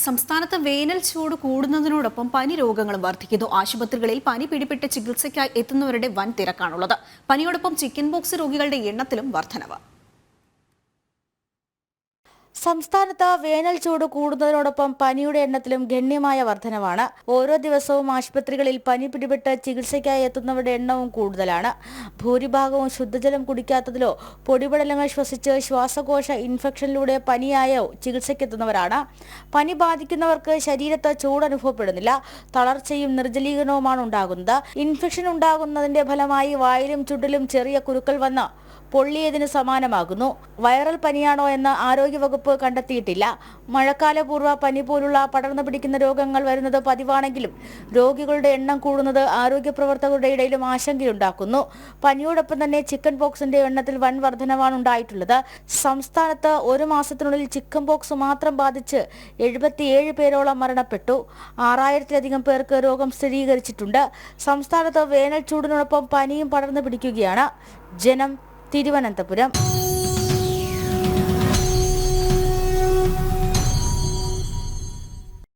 സംസ്ഥാനത്ത് വേനൽ ചൂട് കൂടുന്നതിനോടൊപ്പം പനി രോഗങ്ങളും വർദ്ധിക്കുന്നു. ആശുപത്രികളിൽ പനി പിടിപെട്ട് ചികിത്സയ്ക്കായി എത്തുന്നവരുടെ വൻ തിരക്കാണുള്ളത്. പനിയോടൊപ്പം ചിക്കൻ ബോക്സ് രോഗികളുടെ എണ്ണത്തിലും വർധനവ്. സംസ്ഥാനത്ത് വേനൽ ചൂട് കൂടുന്നതിനോടൊപ്പം പനിയുടെ എണ്ണത്തിലും ഗണ്യമായ വർധനവാണ്. ഓരോ ദിവസവും ആശുപത്രികളിൽ പനി പിടിപെട്ട് ചികിത്സയ്ക്കായി എത്തുന്നവരുടെ എണ്ണവും കൂടുതലാണ്. ഭൂരിഭാഗവും ശുദ്ധജലം കുടിക്കാത്തതിലോ പൊടിപടലങ്ങൾ ശ്വസിച്ച് ശ്വാസകോശ ഇൻഫെക്ഷനിലൂടെ പനിയായോ ചികിത്സയ്ക്കെത്തുന്നവരാണ്. പനി ബാധിക്കുന്നവർക്ക് ശരീരത്ത് ചൂട് അനുഭവപ്പെടുന്നില്ല. തളർച്ചയും നിർജ്ജലീകരണവുമാണ് ഉണ്ടാകുന്നത്. ഇൻഫെക്ഷൻ ഉണ്ടാകുന്നതിന്റെ ഫലമായി വായിലും ചുണ്ടിലും ചെറിയ കുരുക്കൾ വന്ന് പൊള്ളിയതിന് സമാനമാകുന്നു. വൈറൽ പനിയാണോ എന്ന് ആരോഗ്യവകുപ്പ് കണ്ടെത്തിയിട്ടില്ല. മഴക്കാലപൂർവ്വ പനി പോലുള്ള പടർന്നു പിടിക്കുന്ന രോഗങ്ങൾ വരുന്നത് പതിവാണെങ്കിലും രോഗികളുടെ എണ്ണം കൂടുന്നത് ആരോഗ്യ പ്രവർത്തകരുടെ ഇടയിലും ആശങ്കയുണ്ടാക്കുന്നു. പനിയോടൊപ്പം തന്നെ ചിക്കൻ പോക്സിന്റെ എണ്ണത്തിൽ വൻ വർധനവാണ് ഉണ്ടായിട്ടുള്ളത്. സംസ്ഥാനത്ത് ഒരു മാസത്തിനുള്ളിൽ ചിക്കൻ പോക്സ് മാത്രം ബാധിച്ച് 77 പേരോളം മരണപ്പെട്ടു. 6000-ലധികം പേർക്ക് രോഗം സ്ഥിരീകരിച്ചിട്ടുണ്ട്. സംസ്ഥാനത്ത് വേനൽ ചൂടിനോടൊപ്പം പനിയും പടർന്നു പിടിക്കുകയാണ്. ജനം, തിരുവനന്തപുരം.